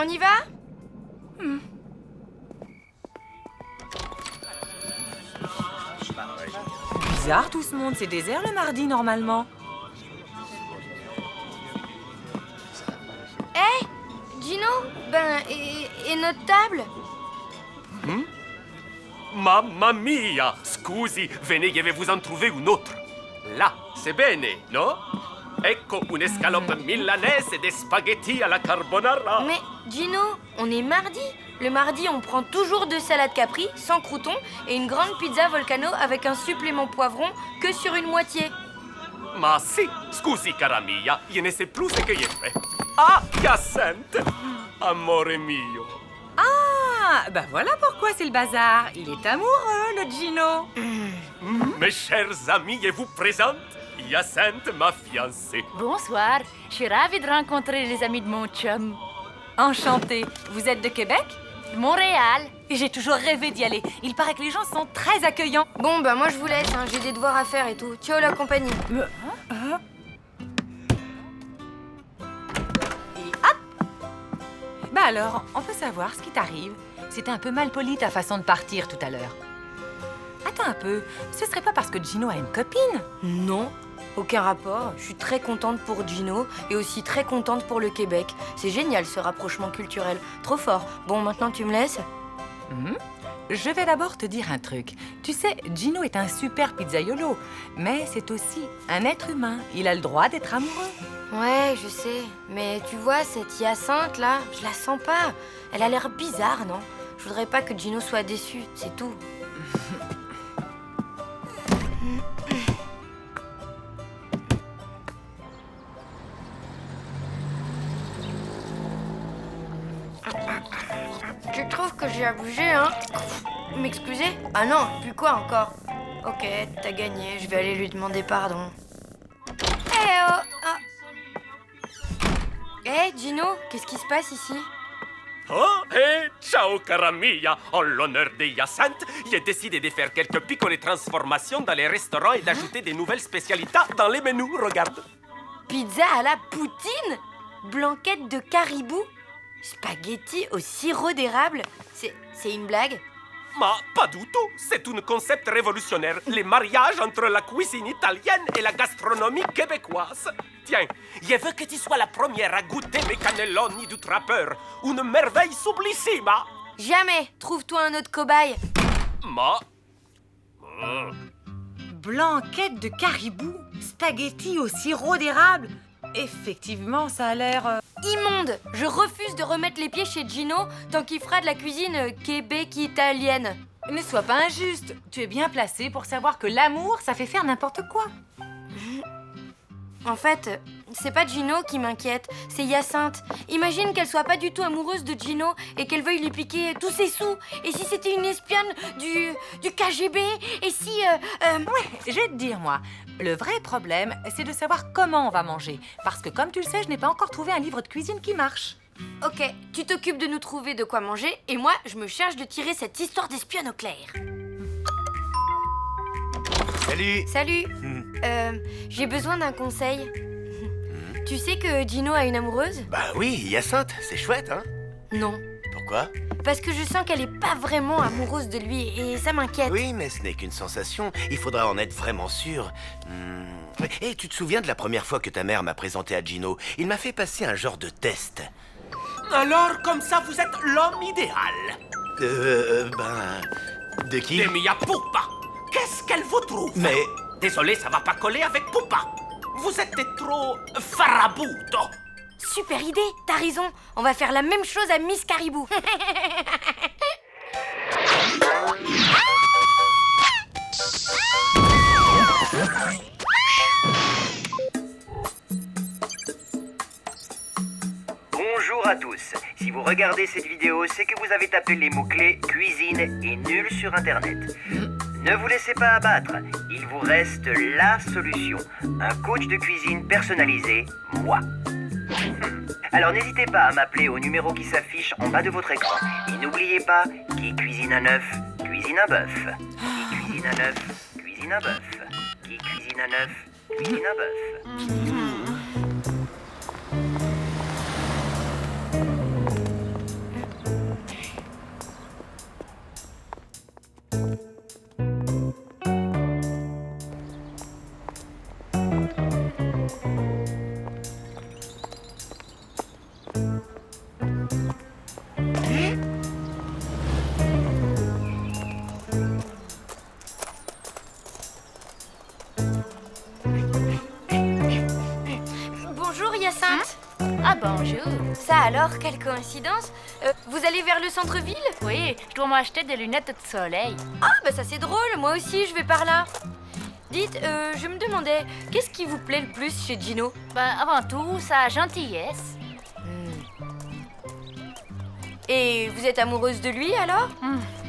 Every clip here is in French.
On y va? Bizarre tout ce monde, c'est désert le mardi normalement. Hé, Gino? Et notre table? Mamma mia! Scusi, venez, je vais vous en trouver une autre. Là, c'est bene, no? Ecco une escalope milanaise et des spaghettis à la carbonara. Mais Gino, on est mardi. Le mardi, on prend toujours 2 salades capri, sans croûtons, et une grande pizza volcano avec un supplément poivron que sur une moitié. Ma sì, scusi cara mia, je ne sais plus ce que j'ai fait. Ah, Hyacinthe! Amore mio. Ah, bah voilà pourquoi c'est le bazar. Il est amoureux, le Gino. Mes chers amis, je vous présente Hyacinthe, ma fiancée. Bonsoir, je suis ravie de rencontrer les amis de mon chum. Enchanté. Vous êtes de Québec? Montréal. Et j'ai toujours rêvé d'y aller. Il paraît que les gens sont très accueillants. Bon, bah moi je vous laisse, hein, j'ai des devoirs à faire et tout. Ciao la compagnie. Et hop! Bah alors, on peut savoir ce qui t'arrive. C'était un peu mal poli ta façon de partir tout à l'heure. Attends un peu, ce serait pas parce que Gino a une copine? Non, aucun rapport. Je suis très contente pour Gino et aussi très contente pour le Québec. C'est génial ce rapprochement culturel. Trop fort. Bon, maintenant tu me laisses? Je vais d'abord te dire un truc. Tu sais, Gino est un super pizzaiolo, mais c'est aussi un être humain. Il a le droit d'être amoureux. Ouais, je sais. Mais tu vois, cette Hyacinthe là, je la sens pas. Elle a l'air bizarre, non? Je voudrais pas que Gino soit déçu, c'est tout. Tu trouves que j'ai abusé, hein? M'excuser? Ah non, puis quoi encore? Ok, t'as gagné, je vais aller lui demander pardon. Eh oh! Gino, qu'est-ce qui se passe ici? Oh, ciao cara mia! En l'honneur de Hyacinthe, j'ai décidé de faire quelques piccole transformations dans les restaurants et d'ajouter des nouvelles spécialités dans les menus, regarde. Pizza à la poutine? Blanquette de caribou? Spaghetti au sirop d'érable? C'est une blague? Mais pas du tout, c'est un concept révolutionnaire, les mariages entre la cuisine italienne et la gastronomie québécoise. Tiens, je veux que tu sois la première à goûter mes cannelloni du trappeur, une merveille sublissima. Jamais! Trouve-toi un autre cobaye. Mais... Blanquette de caribou, spaghetti au sirop d'érable. Effectivement, ça a l'air... Immonde! Je refuse de remettre les pieds chez Gino tant qu'il fera de la cuisine québec-italienne. Ne sois pas injuste. Tu es bien placé pour savoir que l'amour, ça fait faire n'importe quoi. En fait, c'est pas Gino qui m'inquiète, c'est Hyacinthe. Imagine qu'elle soit pas du tout amoureuse de Gino et qu'elle veuille lui piquer tous ses sous. Et si c'était une espionne du KGB? Et si... Ouais, je vais te dire, moi, le vrai problème, c'est de savoir comment on va manger. Parce que, comme tu le sais, je n'ai pas encore trouvé un livre de cuisine qui marche. Ok, tu t'occupes de nous trouver de quoi manger et moi, je me charge de tirer cette histoire d'espionne au clair. Salut. Salut. J'ai besoin d'un conseil. Tu sais que Gino a une amoureuse? Bah oui, Hyacinthe, c'est chouette, hein? Non. Pourquoi? Parce que je sens qu'elle est pas vraiment amoureuse de lui et ça m'inquiète. Oui, mais ce n'est qu'une sensation. Il faudra en être vraiment sûr. Et tu te souviens de la première fois que ta mère m'a présenté à Gino? Il m'a fait passer un genre de test. Alors, comme ça, vous êtes l'homme idéal. De qui? De mia pupa. Qu'est-ce qu'elle vous trouve? Mais... Désolé, ça va pas coller avec pupa. Vous êtes trop farabuto. super idée, t'as raison. On va faire la même chose à Miss Caribou. Bonjour à tous. Si vous regardez cette vidéo, c'est que vous avez tapé les mots-clés cuisine et nul sur Internet. Ne vous laissez pas abattre. Il vous reste la solution. Un coach de cuisine personnalisé, moi. Alors n'hésitez pas à m'appeler au numéro qui s'affiche en bas de votre écran. Et n'oubliez pas, qui cuisine un œuf, cuisine un bœuf. Qui cuisine un œuf, cuisine un bœuf. Qui cuisine un œuf, cuisine un bœuf. Bonjour Hyacinthe. Ah, bonjour. Ça alors, quelle coïncidence. Vous allez vers le centre-ville? Oui, je dois m'acheter des lunettes de soleil. Ah, bah ça c'est drôle, moi aussi je vais par là. Dites, je me demandais, qu'est-ce qui vous plaît le plus chez Gino? Ben, avant tout, sa gentillesse. Et vous êtes amoureuse de lui alors?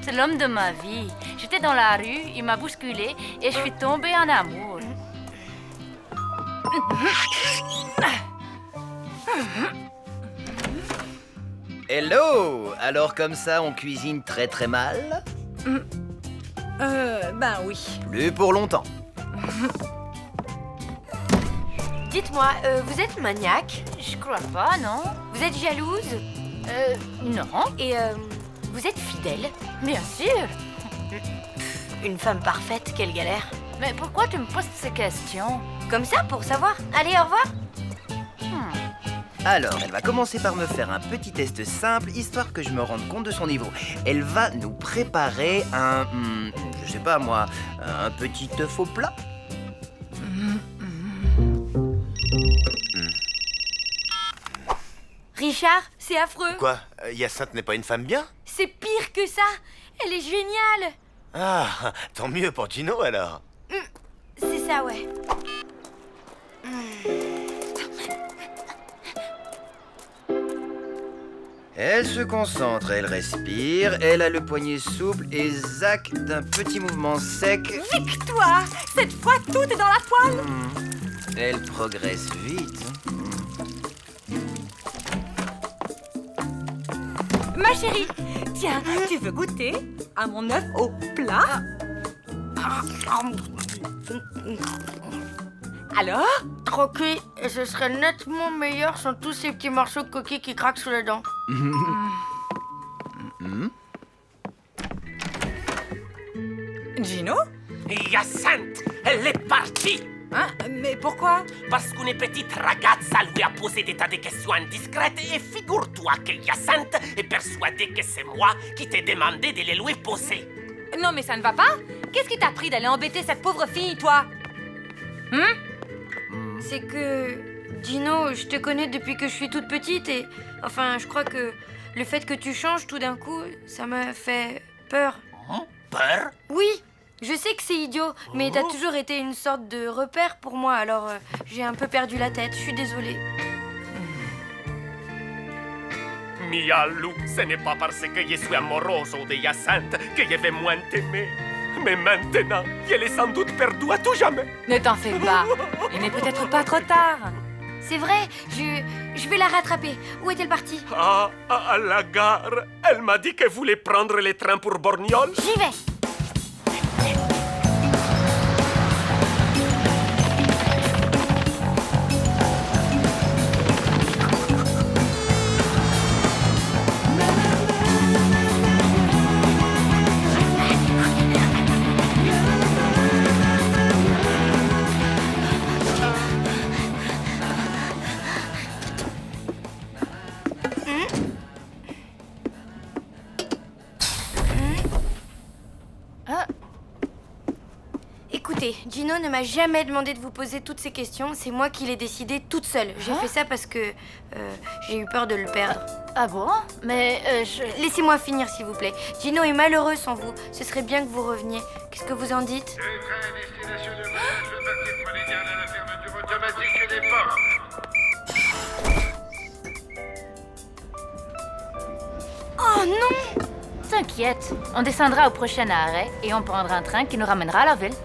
C'est l'homme de ma vie. J'étais dans la rue, il m'a bousculé et je suis tombée en amour. Hello! Alors comme ça, on cuisine très très mal? Ben oui. Plus pour longtemps. Dites-moi, vous êtes maniaque? Je crois pas, non? Vous êtes jalouse? Non. Et vous êtes fidèle? Bien sûr. Une femme parfaite, quelle galère. Mais pourquoi tu me poses ces questions? Comme ça, pour savoir. Allez, au revoir. Alors, elle va commencer par me faire un petit test simple, histoire que je me rende compte de son niveau. Elle va nous préparer un... je sais pas moi, un petit œuf au plat. Richard, c'est affreux. Quoi? Hyacinthe n'est pas une femme bien? C'est pire que ça. Elle est géniale. Ah, tant mieux pour Gino alors. C'est ça, ouais. Elle se concentre, elle respire, elle a le poignet souple et zac d'un petit mouvement sec. Victoire! Cette fois, tout est dans la poêle. Elle progresse vite. Ma chérie, tiens, tu veux goûter à mon œuf au plat? Alors? Croquer, et ce serait nettement meilleur sans tous ces petits morceaux de coquille qui craquent sous les dents. Gino? Hyacinthe, elle est partie. Hein? Mais pourquoi? Parce qu'une petite ragazza lui a posé des tas de questions indiscrètes et figure-toi que Hyacinthe est persuadée que c'est moi qui t'ai demandé de les lui poser. Non, mais ça ne va pas. Qu'est-ce qui t'a pris d'aller embêter cette pauvre fille, toi? C'est que, Gino, je te connais depuis que je suis toute petite et... Enfin, je crois que le fait que tu changes tout d'un coup, ça m'a fait peur. Peur? Oui, je sais que c'est idiot, mais t'as toujours été une sorte de repère pour moi, alors j'ai un peu perdu la tête, je suis désolée. Mia Lou, ce n'est pas parce que je suis amoroso de Hyacinthe que je vais moins t'aimer. Mais maintenant, elle est sans doute perdue à tout jamais. Ne t'en fais pas. Il n'est peut-être pas trop tard. C'est vrai, je vais la rattraper. Où est-elle partie? Ah, à la gare. Elle m'a dit qu'elle voulait prendre les trains pour Borgnole. J'y vais. Écoutez, Gino ne m'a jamais demandé de vous poser toutes ces questions. C'est moi qui l'ai décidé toute seule. J'ai fait ça parce que j'ai eu peur de le perdre. Ah bon? Mais Laissez-moi finir, s'il vous plaît. Gino est malheureux sans vous. Ce serait bien que vous reveniez. Qu'est-ce que vous en dites? Le train à destination de voyage veut partir pour les gardes à la fermeture automatique des portes. Oh non! T'inquiète, on descendra au prochain arrêt et on prendra un train qui nous ramènera à la ville.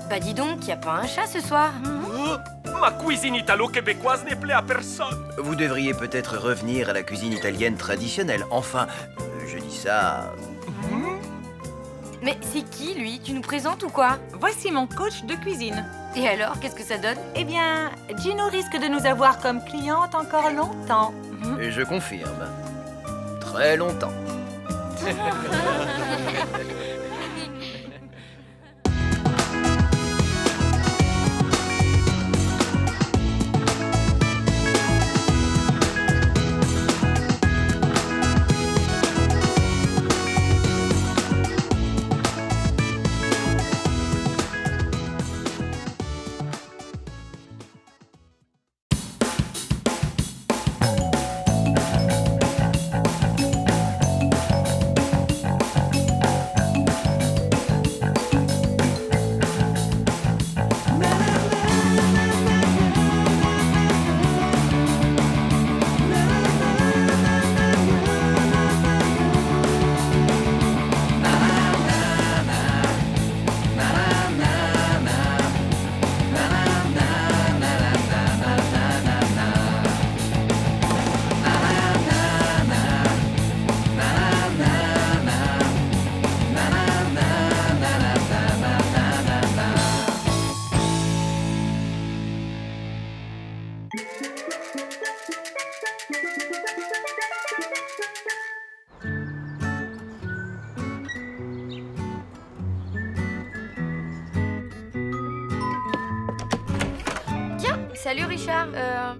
Bah dis donc, y a pas un chat ce soir. Ma cuisine italo-québécoise n'est plaît à personne. Vous devriez peut-être revenir à la cuisine italienne traditionnelle. Enfin, je dis ça... Mais c'est qui, lui? Tu nous présentes ou quoi? Voici mon coach de cuisine. Et alors, qu'est-ce que ça donne? Eh bien, Gino risque de nous avoir comme cliente encore longtemps. Et je confirme. Très longtemps. Salut Richard,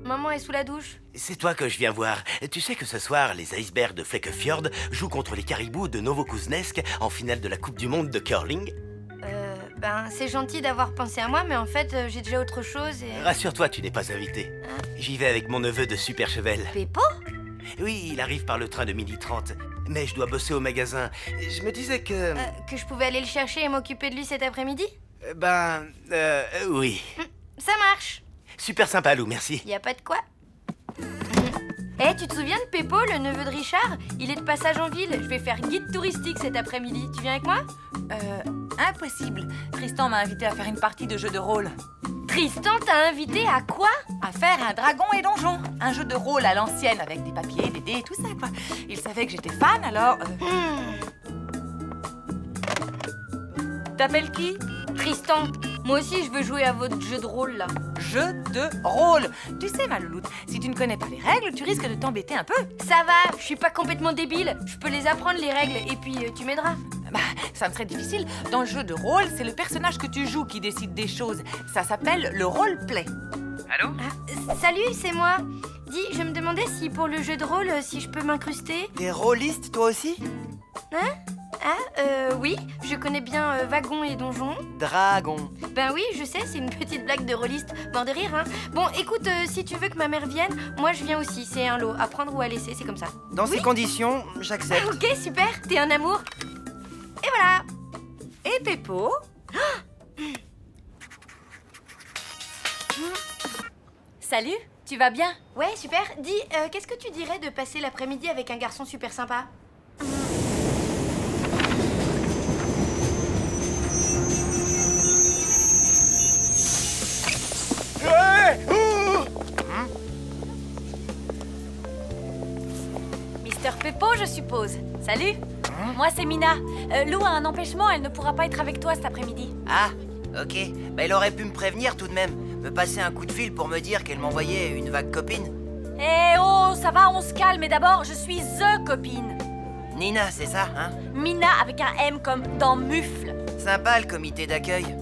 maman est sous la douche. C'est toi que je viens voir. Tu sais que ce soir, les icebergs de Flekkefjord jouent contre les caribous de Novokuznesk en finale de la Coupe du Monde de curling? Ben c'est gentil d'avoir pensé à moi, mais en fait j'ai déjà autre chose et... Rassure-toi, tu n'es pas invité. J'y vais avec mon neveu de Super Chevel. Péppo? Oui, il arrive par le train de 12h30. Mais je dois bosser au magasin. Je me disais que... Que je pouvais aller le chercher et m'occuper de lui cet après-midi? Oui. Ça marche. Super sympa, Lou, merci. Y a pas de quoi. Tu te souviens de Péppo, le neveu de Richard? Il est de passage en ville. Je vais faire guide touristique cet après-midi. Tu viens avec moi? Impossible. Tristan m'a invité à faire une partie de jeu de rôle. Tristan t'a invité à quoi? À faire un dragon et donjon. Un jeu de rôle à l'ancienne avec des papiers, des dés et tout ça, quoi. Il savait que j'étais fan, alors... T'appelles qui? Tristan. Moi aussi, je veux jouer à votre jeu de rôle, là. Jeu de rôle. Tu sais, ma louloute, si tu ne connais pas les règles, tu risques de t'embêter un peu. Ça va, je suis pas complètement débile. Je peux les apprendre, les règles, et puis tu m'aideras. Bah, ça me serait difficile. Dans le jeu de rôle, c'est le personnage que tu joues qui décide des choses. Ça s'appelle le roleplay. Allô? Salut, c'est moi. Dis, je me demandais si pour le jeu de rôle, si je peux m'incruster. T'es rôliste, toi aussi? Oui, je connais bien Wagon et Donjon. Dragon. Ben oui, je sais, c'est une petite blague de rôliste. Mort de rire, hein. Bon, écoute, si tu veux que ma mère vienne, moi je viens aussi. C'est un lot, à prendre ou à laisser, c'est comme ça. Dans ces conditions, j'accepte. Ok, super, t'es un amour. Et voilà. Et Péppo? Salut, tu vas bien? Ouais, super. Dis, qu'est-ce que tu dirais de passer l'après-midi avec un garçon super sympa? Mister Peppo, je suppose. Salut. Moi, c'est Mina. Lou a un empêchement, elle ne pourra pas être avec toi cet après-midi. Ah, ok. Bah, il aurait pu me prévenir tout de même. me passer un coup de fil pour me dire qu'elle m'envoyait une vague copine? Eh oh, ça va, on se calme, mais d'abord, je suis THE copine. Nina, c'est ça, hein? Mina avec un M comme dans mufle. Sympa le comité d'accueil.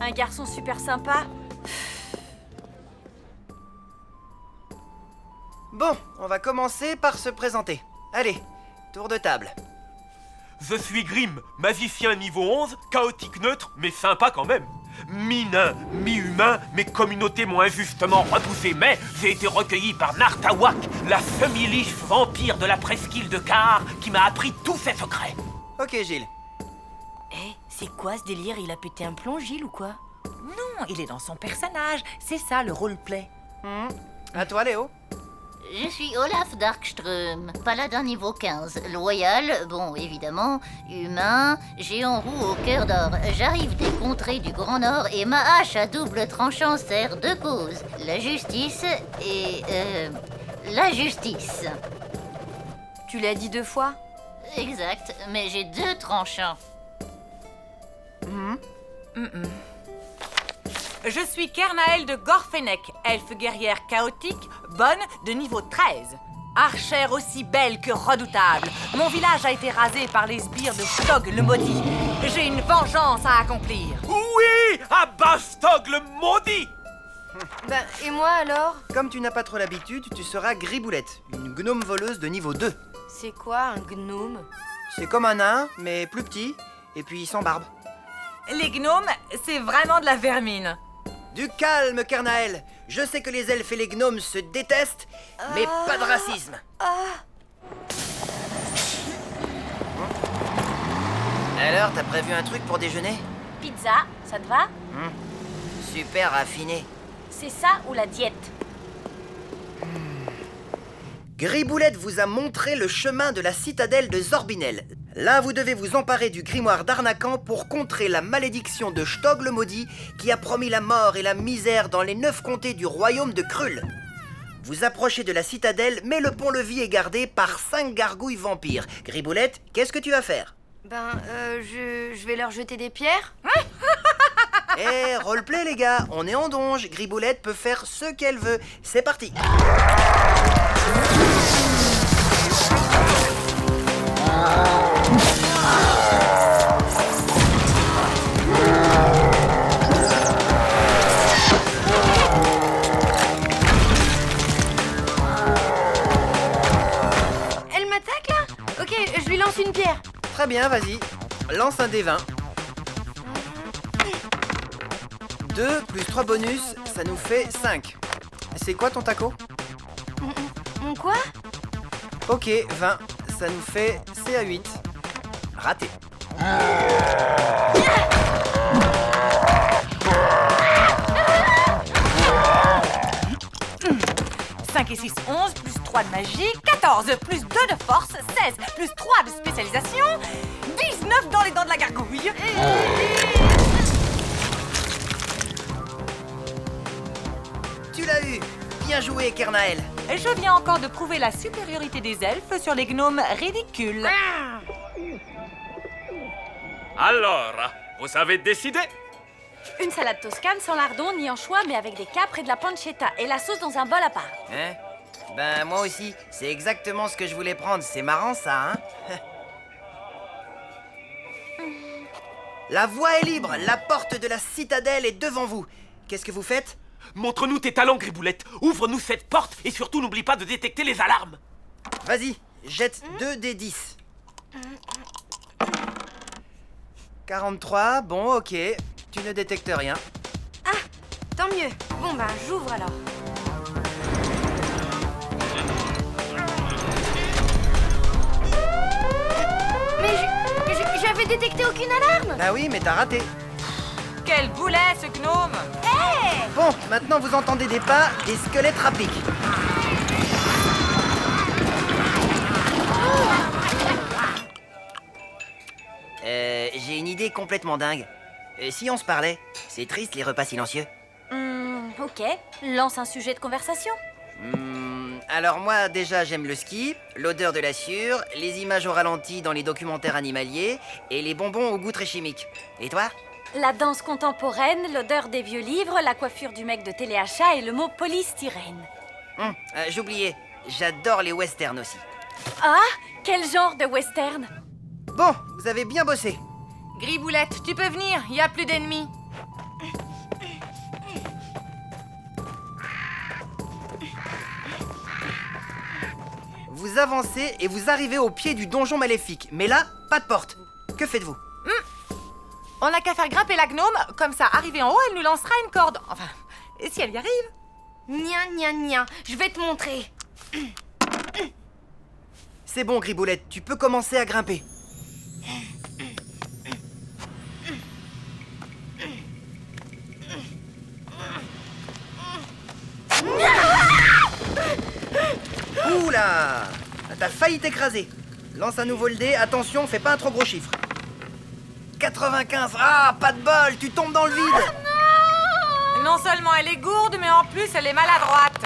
Un garçon super sympa. Bon, on va commencer par se présenter. Allez, tour de table. Je suis Grim, magicien niveau 11, chaotique neutre, mais sympa quand même. Mi-nain, mi-humain, mes communautés m'ont injustement repoussé, mais j'ai été recueilli par Nartawak, la semi-liche vampire de la presqu'île de Kahar, qui m'a appris tous ses secrets. Ok, Gilles. Eh, c'est quoi ce délire? Il a pété un plomb, Gilles, ou quoi? Non, il est dans son personnage. C'est ça, le roleplay. À toi, Léo. Je suis Olaf Darkström, paladin niveau 15, loyal, bon évidemment, humain, géant roux au cœur d'or. J'arrive des contrées du Grand Nord et ma hache à double tranchant sert deux causes, la justice et... la justice. Tu l'as dit 2 fois? Exact, mais j'ai 2 tranchants. Je suis Kernael de Gorfennek, elfe guerrière chaotique, bonne de niveau 13. Archère aussi belle que redoutable. Mon village a été rasé par les sbires de Stog le maudit. J'ai une vengeance à accomplir. Oui, à Bastog le maudit! Ben, et moi alors? Comme tu n'as pas trop l'habitude, tu seras Griboulette, une gnome voleuse de niveau 2. C'est quoi un gnome? C'est comme un nain, mais plus petit, et puis sans barbe. Les gnomes, c'est vraiment de la vermine. Du calme, Kernael. Je sais que les elfes et les gnomes se détestent, mais pas de racisme. Alors, t'as prévu un truc pour déjeuner? Pizza, ça te va? Super raffiné. C'est ça ou la diète? Griboulette vous a montré le chemin de la citadelle de Zorbinel. Là, vous devez vous emparer du grimoire d'Arnacan pour contrer la malédiction de Stog le maudit qui a promis la mort et la misère dans les 9 comtés du royaume de Krull. Vous approchez de la citadelle, mais le pont-levis est gardé par 5 gargouilles vampires. Griboulette, qu'est-ce que tu vas faire? Ben, je vais leur jeter des pierres? Eh, roleplay les gars, on est en donge. Griboulette peut faire ce qu'elle veut. C'est parti. Elle m'attaque là? Ok, je lui lance une pierre. Très bien, vas-y. Lance un dé 20. 2 plus 3 bonus, ça nous fait 5. C'est quoi ton taco? Mon quoi? Ok, 20. Ça nous fait CA8. Raté. 5 et 6, 11, plus 3 de magie, 14, plus 2 de force, 16, plus 3 de spécialisation, 19 dans les dents de la gargouille. Tu l'as eu. Bien joué, Kernael. Je viens encore de prouver la supériorité des elfes sur les gnomes ridicules. Alors, vous avez décidé? Une salade toscane sans lardon ni anchois, mais avec des capres et de la pancetta et la sauce dans un bol à part. Hein? Ben, moi aussi. C'est exactement ce que je voulais prendre. C'est marrant, ça, hein? La voie est libre. La porte de la citadelle est devant vous. Qu'est-ce que vous faites? Montre-nous tes talents, Griboulette. Ouvre-nous cette porte et surtout n'oublie pas de détecter les alarmes. Vas-y, jette 2 des 10. 43, bon, ok. Tu ne détectes rien. Ah, tant mieux. Bon ben, j'ouvre alors. Mais j'avais détecté aucune alarme. Bah oui, mais t'as raté. Quel boulet, ce gnome! Bon, maintenant vous entendez des pas, des squelettes rapiques. J'ai une idée complètement dingue. Si on se parlait, c'est triste les repas silencieux. Ok, lance un sujet de conversation. Alors moi déjà j'aime le ski, l'odeur de la sciure, les images au ralenti dans les documentaires animaliers et les bonbons au goût très chimique. Et toi? La danse contemporaine, l'odeur des vieux livres, la coiffure du mec de téléachat et le mot polystyrène. J'oubliais, j'adore les westerns aussi. Ah, quel genre de western? Bon, vous avez bien bossé. Griboulette, tu peux venir, il n'y a plus d'ennemis. Vous avancez et vous arrivez au pied du donjon maléfique. Mais là, pas de porte. Que faites-vous? On n'a qu'à faire grimper la gnome, comme ça, arrivée en haut, elle nous lancera une corde. Enfin, et si elle y arrive? Nia, je vais te montrer. C'est bon, Griboulette, tu peux commencer à grimper. Oula! T'as failli t'écraser. Lance à nouveau le dé, attention, fais pas un trop gros chiffre. 95, ah, pas de bol, tu tombes dans le vide. Non seulement elle est gourde, mais en plus elle est maladroite.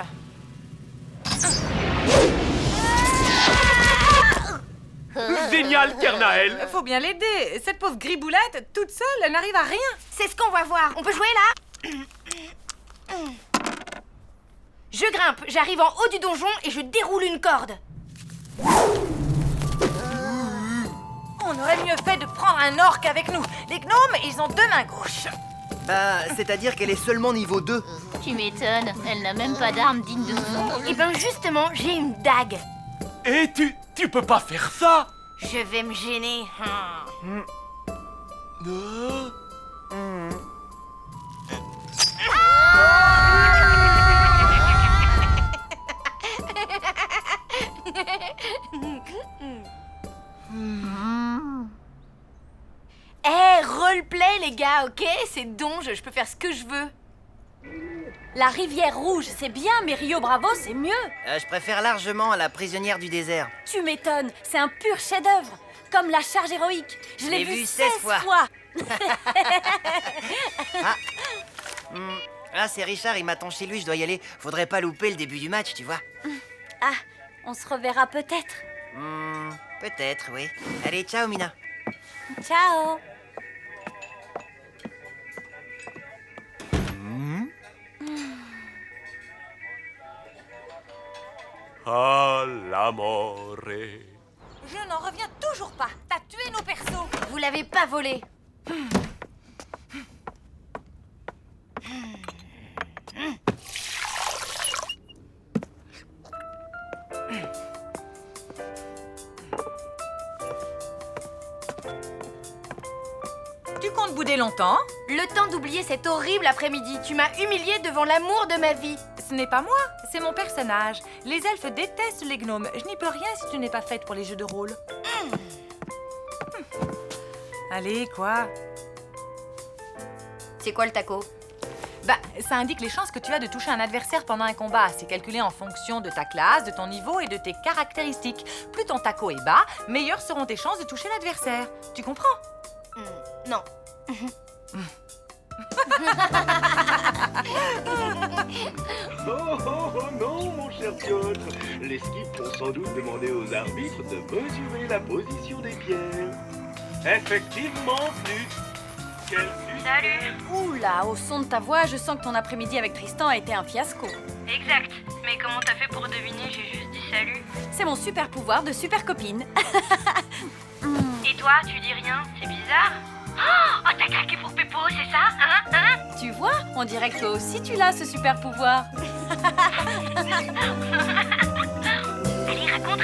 Génial, Kernael. Faut bien l'aider. Cette pauvre Griboulette, toute seule, elle n'arrive à rien. C'est ce qu'on va voir. On peut jouer là? Je grimpe, j'arrive en haut du donjon et je déroule une corde. On aurait mieux fait de prendre un orc avec nous. Les gnomes, ils ont 2 mains gauches. Bah, c'est-à-dire qu'elle est seulement niveau 2. Tu m'étonnes, elle n'a même pas d'arme digne de son nom. Et ben justement, j'ai une dague. Et tu peux pas faire ça. Je vais me gêner. Roleplay les gars, ok? C'est donge, je peux faire ce que je veux. La rivière rouge, c'est bien, mais Rio Bravo, c'est mieux. Je préfère largement la prisonnière du désert. Tu m'étonnes, c'est un pur chef-d'œuvre. Comme la charge héroïque. Je l'ai vu 16 fois. Ah, c'est Richard, il m'attend chez lui, je dois y aller. Faudrait pas louper le début du match, tu vois. Ah, on se reverra peut-être. Peut-être, oui. Allez, ciao, Mina. Ciao. Ah, l'amore. Je n'en reviens toujours pas. T'as tué nos persos. Vous l'avez pas volé. Tu comptes bouder longtemps? Le temps d'oublier cet horrible après-midi. Tu m'as humiliée devant l'amour de ma vie. Ce n'est pas moi, c'est mon personnage. Les elfes détestent les gnomes. Je n'y peux rien si tu n'es pas faite pour les jeux de rôle. Allez, quoi? C'est quoi le taco? Bah, ça indique les chances que tu as de toucher un adversaire pendant un combat. C'est calculé en fonction de ta classe, de ton niveau et de tes caractéristiques. Plus ton taco est bas, meilleures seront tes chances de toucher l'adversaire. Tu comprends? Non. Oh non, mon cher Piotr. Les skips ont sans doute demandé aux arbitres de mesurer la position des pierres. Effectivement, plus. Quel Salut. Oula, au son de ta voix, je sens que ton après-midi avec Tristan a été un fiasco. Exact. Mais comment t'as fait pour deviner? J'ai juste dit salut. C'est mon super pouvoir de super copine. Et toi, tu dis rien? C'est bizarre. Oh, t'as craqué pour Péppo, c'est ça? Hein? Tu vois, on dirait que toi aussi tu l'as, ce super pouvoir. Allez, raconte.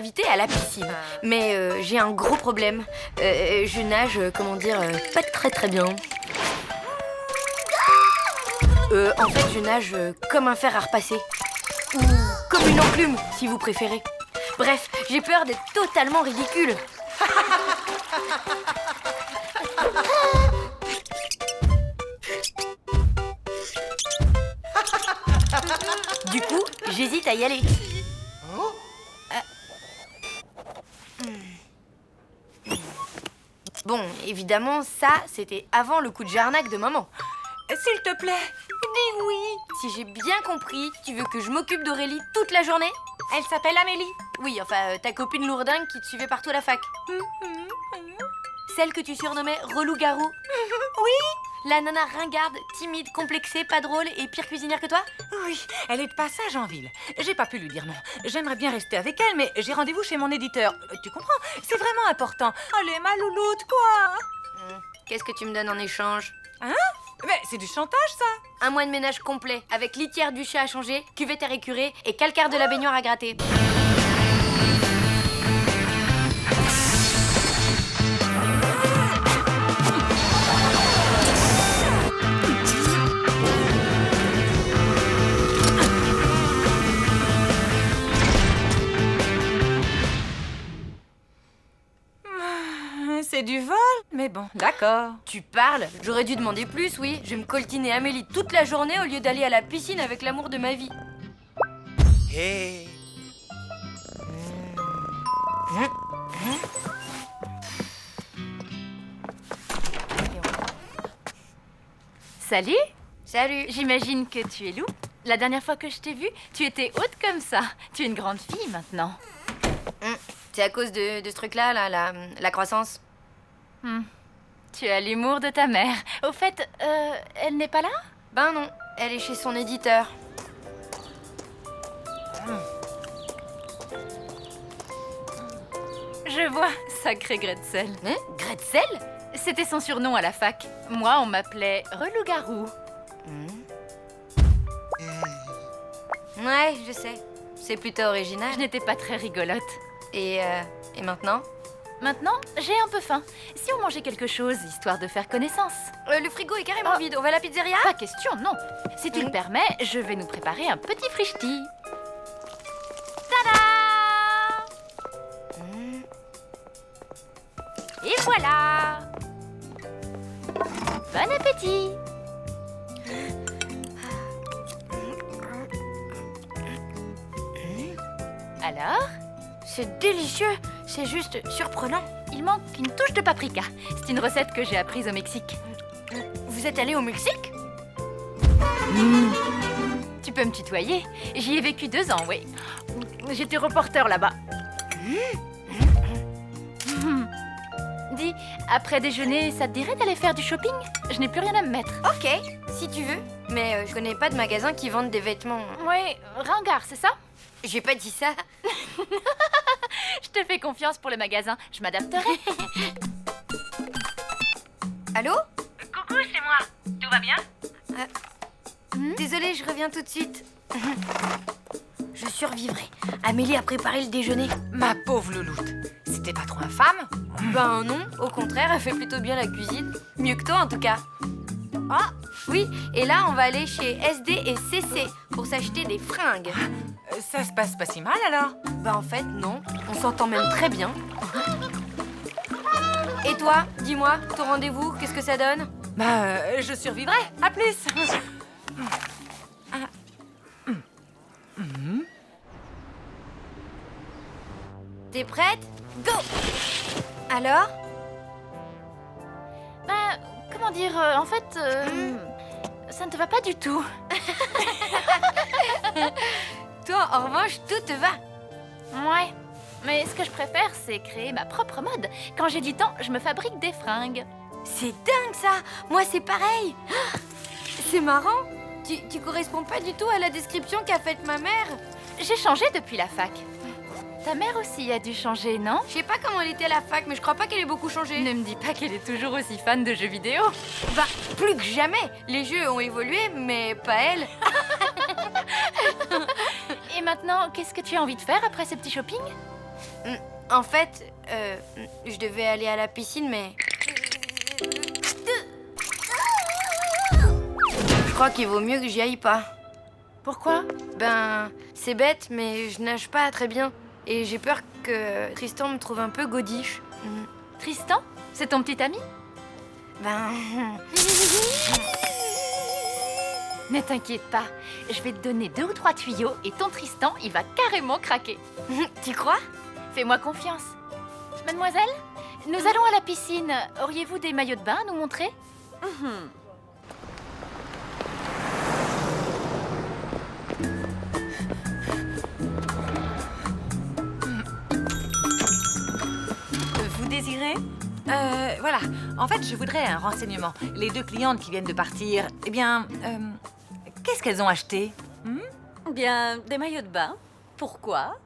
invitée à la piscine. Mais j'ai un gros problème. Je nage, pas très bien. En fait, je nage comme un fer à repasser. Ou comme une enclume, si vous préférez. Bref, j'ai peur d'être totalement ridicule. Du coup, j'hésite à y aller. Bon, évidemment, ça, c'était avant le coup de jarnac de maman. S'il te plaît, dis oui. Si j'ai bien compris, tu veux que je m'occupe d'Aurélie toute la journée? Elle s'appelle Amélie. Oui, enfin, ta copine lourdingue qui te suivait partout à la fac. Celle que tu surnommais relou-garou. Oui. La nana ringarde, timide, complexée, pas drôle et pire cuisinière que toi? Oui, elle est de passage en ville. J'ai pas pu lui dire non. J'aimerais bien rester avec elle, mais j'ai rendez-vous chez mon éditeur. Tu comprends? C'est vraiment important. Allez, ma louloute, quoi. Qu'est-ce que tu me donnes en échange? Hein? Mais c'est du chantage, ça. Un mois de ménage complet, avec litière du chat à changer, cuvette à récurer et calcaire de la baignoire à gratter. C'est du vol, mais bon, d'accord. Tu parles? J'aurais dû demander plus, oui. Je vais me coltiner Amélie toute la journée au lieu d'aller à la piscine avec l'amour de ma vie. Hé Salut. Salut. J'imagine que tu es Lou. La dernière fois que je t'ai vue, tu étais haute comme ça. Tu es une grande fille maintenant. C'est à cause de ce truc-là, la croissance. Tu as l'humour de ta mère. Au fait, elle n'est pas là? Ben non, elle est chez son éditeur. Je vois, sacré Gretzel. Gretzel? C'était son surnom à la fac. Moi, on m'appelait relou-garou. Ouais, je sais. C'est plutôt original. Je n'étais pas très rigolote. Et maintenant? Maintenant, j'ai un peu faim. Si on mangeait quelque chose, histoire de faire connaissance. Le frigo est carrément vide. On va à la pizzeria? Pas question, non. Si tu le permets, je vais nous préparer un petit frichti. Tada! Et voilà! Bon appétit! Alors? C'est délicieux. C'est juste surprenant. Il manque une touche de paprika. C'est une recette que j'ai apprise au Mexique. Vous êtes allé au Mexique? Tu peux me tutoyer. J'y ai vécu 2 ans, oui. J'étais reporter là-bas. Dis, après déjeuner, ça te dirait d'aller faire du shopping? Je n'ai plus rien à me mettre. Ok, si tu veux. Mais je connais pas de magasin qui vendent des vêtements. Oui, ringard, c'est ça? J'ai pas dit ça. Je te fais confiance pour le magasin. Je m'adapterai. Allô? Coucou, c'est moi. Tout va bien? Désolée, je reviens tout de suite. Je survivrai. Amélie a préparé le déjeuner. Ma pauvre louloute. C'était pas trop infâme? Ben non, au contraire, elle fait plutôt bien la cuisine. Mieux que toi en tout cas. Ah, oui, et là on va aller chez SD et CC pour s'acheter des fringues. Ça se passe pas si mal alors? Bah en fait non, on s'entend même très bien. Et toi, dis-moi, ton rendez-vous, qu'est-ce que ça donne? Bah, je survivrai. À plus. T'es prête? Go! Alors? Bah, comment dire, en fait, ça ne te va pas du tout. Toi, en revanche, tout te va. Ouais, mais ce que je préfère, c'est créer ma propre mode. Quand j'ai du temps, je me fabrique des fringues. C'est dingue ça! Moi c'est pareil! C'est marrant! Tu corresponds pas du tout à la description qu'a faite ma mère. J'ai changé depuis la fac. Ta mère aussi a dû changer, non? Je sais pas comment elle était à la fac, mais je crois pas qu'elle ait beaucoup changé. Ne me dis pas qu'elle est toujours aussi fan de jeux vidéo. Bah, plus que jamais! Les jeux ont évolué, mais pas elle. Et maintenant, qu'est-ce que tu as envie de faire après ce petit shopping? En fait, je devais aller à la piscine, mais... Je crois qu'il vaut mieux que j'y aille pas. Pourquoi? Ben, c'est bête, mais je nage pas très bien. Et j'ai peur que Tristan me trouve un peu godiche. Tristan? C'est ton petit ami? Ben... Ne t'inquiète pas, je vais te donner 2 ou 3 tuyaux et ton Tristan, il va carrément craquer. Tu crois? Fais-moi confiance. Mademoiselle, nous allons à la piscine. Auriez-vous des maillots de bain à nous montrer? Vous désirez? Voilà. En fait, je voudrais un renseignement. Les 2 clientes qui viennent de partir, eh bien, qu'est-ce qu'elles ont acheté? Bien, des maillots de bain. Pourquoi?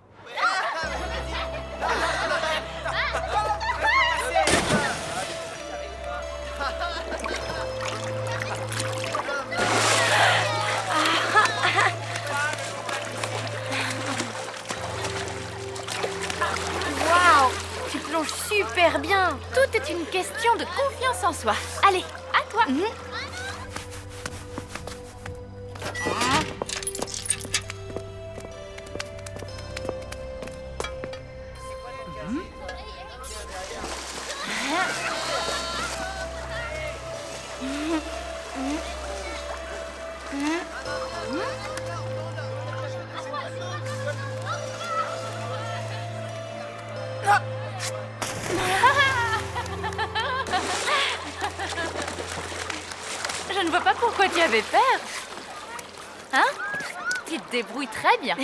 Waouh! Tu plonges super bien! Tout est une question de confiance en soi. Allez, à toi. Je ne vois pas pourquoi tu avais peur. Hein? Tu te débrouilles très bien.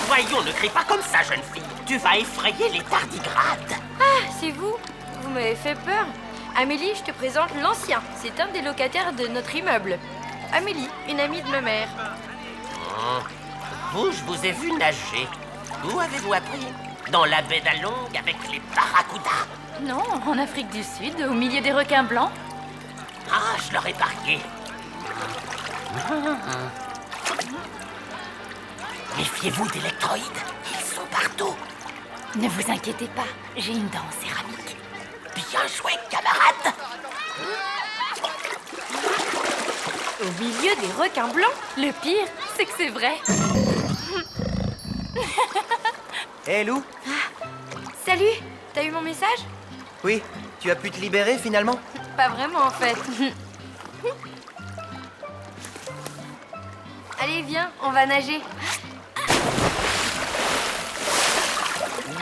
Voyons, ne crie pas comme ça, jeune fille. Tu vas effrayer les tardigrades. Ah, c'est vous? Vous m'avez fait peur. Amélie, je te présente l'ancien. C'est un des locataires de notre immeuble. Amélie, une amie de ma mère. Vous, je vous ai vu nager. Où avez-vous appris? Dans la baie d'Along avec les barracudas. Non, en Afrique du Sud, au milieu des requins blancs. Ah, je leur ai parié. Méfiez-vous d'électroïdes. Ils sont partout. Ne vous inquiétez pas, j'ai une dent en céramique. Bien joué, camarade. Au milieu des requins blancs? Le pire, c'est que c'est vrai. Hé Lou? Salut! T'as eu mon message? Oui, tu as pu te libérer finalement? Pas vraiment, en fait. Allez, viens, on va nager.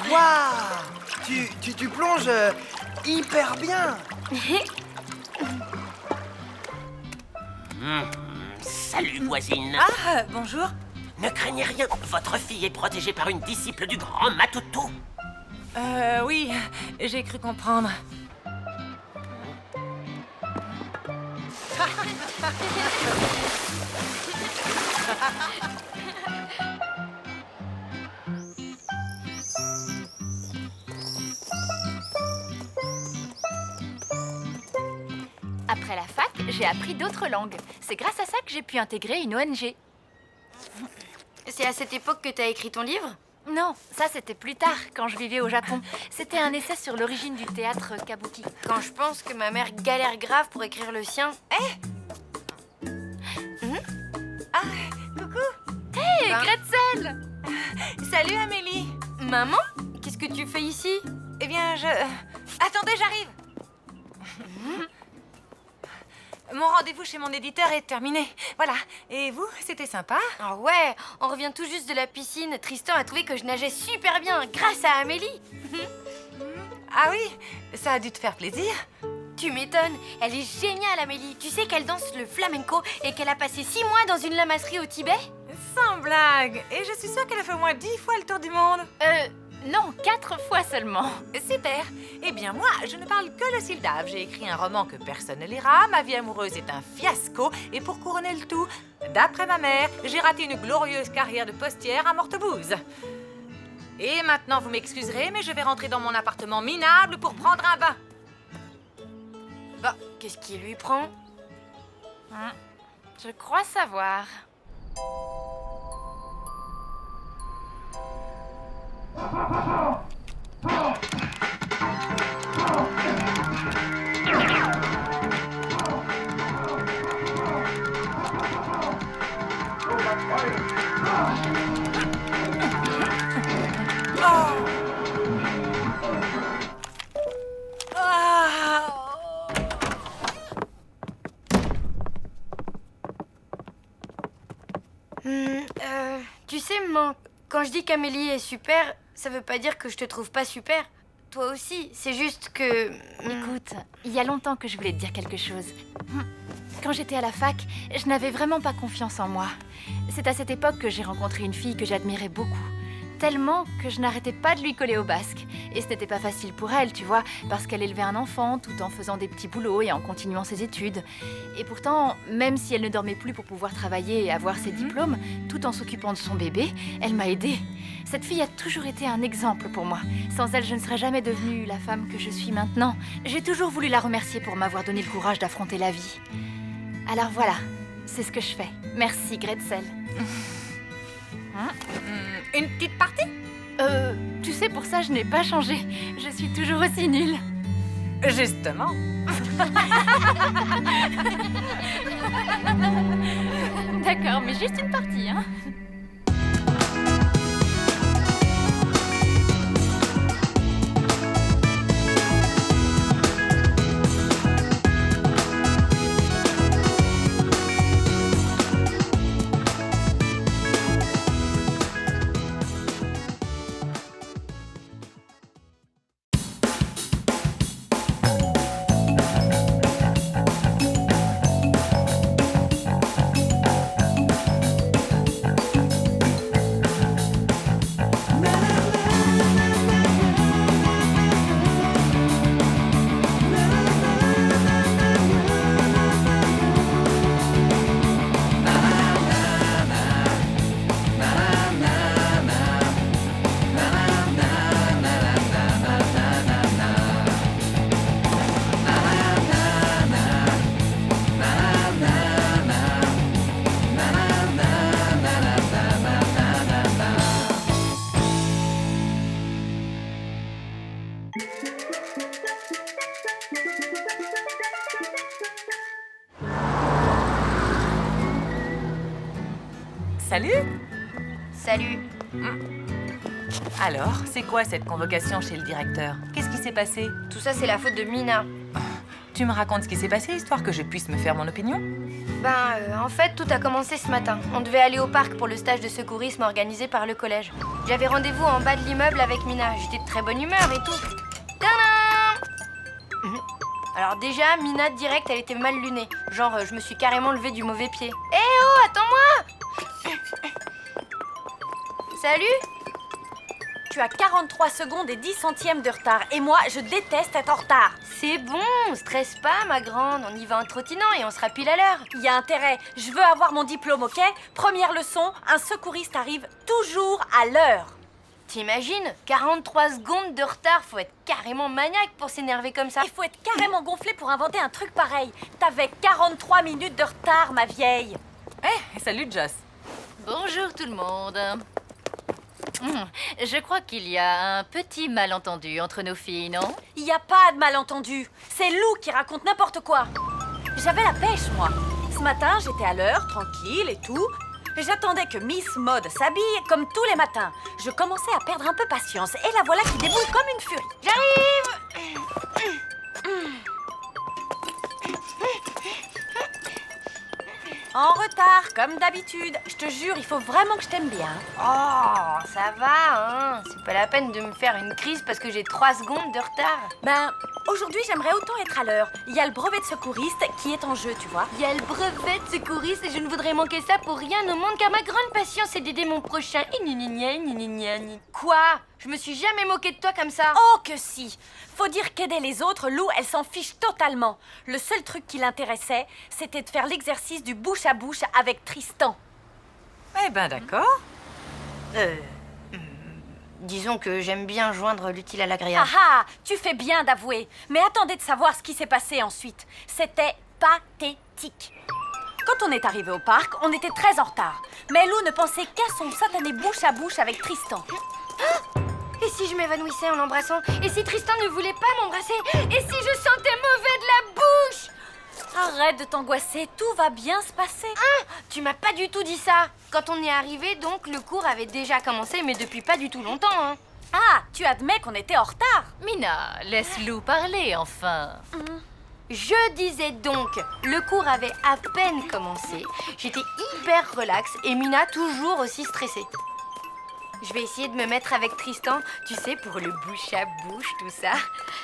Waouh! Tu plonges hyper bien! Salut, voisine. Ah, bonjour. Ne craignez rien, votre fille est protégée par une disciple du grand Matoutou. Oui, j'ai cru comprendre. Après la fac, j'ai appris d'autres langues. C'est grâce à ça que j'ai pu intégrer une ONG. C'est à cette époque que t'as écrit ton livre? Non, ça c'était plus tard, quand je vivais au Japon. C'était un essai sur l'origine du théâtre kabuki. Quand je pense que ma mère galère grave pour écrire le sien. Ah, coucou. Hé, Ben. Gretzel! Salut, Amélie. Maman? Qu'est-ce que tu fais ici? Eh bien, Attendez, j'arrive. Mon rendez-vous chez mon éditeur est terminé. Voilà. Et vous, c'était sympa? Ah ouais, on revient tout juste de la piscine. Tristan a trouvé que je nageais super bien grâce à Amélie. Ah oui, ça a dû te faire plaisir. Tu m'étonnes, elle est géniale Amélie. Tu sais qu'elle danse le flamenco et qu'elle a passé 6 mois dans une lamasserie au Tibet? Sans blague. Et je suis sûre qu'elle a fait au moins 10 fois le tour du monde. Non, 4 fois seulement. Super. Eh bien, moi, je ne parle que le Sildave. J'ai écrit un roman que personne ne lira. Ma vie amoureuse est un fiasco. Et pour couronner le tout, d'après ma mère, j'ai raté une glorieuse carrière de postière à Mortebouse. Et maintenant, vous m'excuserez, mais je vais rentrer dans mon appartement minable pour prendre un bain. Bah, qu'est-ce qui lui prend? Je crois savoir. Tu sais, maman, quand je dis qu'Amélie est super, ça veut pas dire que je te trouve pas super. Toi aussi, c'est juste que... Écoute, il y a longtemps que je voulais te dire quelque chose. Quand j'étais à la fac, je n'avais vraiment pas confiance en moi. C'est à cette époque que j'ai rencontré une fille que j'admirais beaucoup. Tellement que je n'arrêtais pas de lui coller au basque. Et ce n'était pas facile pour elle, tu vois, parce qu'elle élevait un enfant tout en faisant des petits boulots et en continuant ses études. Et pourtant, même si elle ne dormait plus pour pouvoir travailler et avoir ses diplômes, tout en s'occupant de son bébé, elle m'a aidée. Cette fille a toujours été un exemple pour moi. Sans elle, je ne serais jamais devenue la femme que je suis maintenant. J'ai toujours voulu la remercier pour m'avoir donné le courage d'affronter la vie. Alors voilà, c'est ce que je fais. Merci, Gretzel. Une petite partie? Tu sais, pour ça, je n'ai pas changé. Je suis toujours aussi nulle. Justement. D'accord, mais juste une partie, hein. Salut. Salut. Alors, c'est quoi cette convocation chez le directeur? Qu'est-ce qui s'est passé? Tout ça, c'est la faute de Mina. Tu me racontes ce qui s'est passé, histoire que je puisse me faire mon opinion? En fait, tout a commencé ce matin. On devait aller au parc pour le stage de secourisme organisé par le collège. J'avais rendez-vous en bas de l'immeuble avec Mina. J'étais de très bonne humeur et tout. Tadam! Alors déjà, Mina, direct, elle était mal lunée. Genre, je me suis carrément levée du mauvais pied. Eh oh, attends-moi! Salut! Tu as 43 secondes et 10 centièmes de retard. Et moi, je déteste être en retard. C'est bon, stresse pas, ma grande. On y va en trottinant et on sera pile à l'heure. Il y a intérêt. Je veux avoir mon diplôme, ok? Première leçon, un secouriste arrive toujours à l'heure. T'imagines? 43 secondes de retard, faut être carrément maniaque pour s'énerver comme ça. Il faut être carrément gonflé pour inventer un truc pareil. T'avais 43 minutes de retard, ma vieille. Salut Joss. Bonjour tout le monde. Je crois qu'il y a un petit malentendu entre nos filles, non? Il n'y a pas de malentendu. C'est Lou qui raconte n'importe quoi. J'avais la pêche, moi. Ce matin, j'étais à l'heure, tranquille et tout. J'attendais que Miss Mode s'habille comme tous les matins. Je commençais à perdre un peu patience. Et la voilà qui déboule comme une furie. J'arrive! En retard, comme d'habitude. Je te jure, il faut vraiment que je t'aime bien. Oh, ça va, hein. C'est pas la peine de me faire une crise parce que j'ai 3 secondes de retard. Aujourd'hui, j'aimerais autant être à l'heure. Il y a le brevet de secouriste qui est en jeu, tu vois. Il y a le brevet de secouriste et je ne voudrais manquer ça pour rien au monde car ma grande passion c'est d'aider mon prochain. Quoi? Je me suis jamais moquée de toi comme ça. Oh que si! Faut dire qu'aider les autres, Lou, elle s'en fiche totalement. Le seul truc qui l'intéressait, c'était de faire l'exercice du bouche à bouche avec Tristan. Eh ben d'accord. Disons que j'aime bien joindre l'utile à l'agréable. Ah ah! Tu fais bien d'avouer. Mais attendez de savoir ce qui s'est passé ensuite. C'était pathétique. Quand on est arrivé au parc, on était très en retard. Mais Lou ne pensait qu'à son satané bouche à bouche avec Tristan. Et si je m'évanouissais en l'embrassant? Et si Tristan ne voulait pas m'embrasser? Et si je sentais mauvais de la bouche? Arrête de t'angoisser, tout va bien se passer. Tu m'as pas du tout dit ça. Quand on est arrivé, donc, le cours avait déjà commencé, mais depuis pas du tout longtemps, hein. Ah, tu admets qu'on était en retard. Mina, laisse Lou parler, enfin. Je disais donc, le cours avait à peine commencé. J'étais hyper relax et Mina toujours aussi stressée. Je vais essayer de me mettre avec Tristan, tu sais, pour le bouche à bouche, tout ça.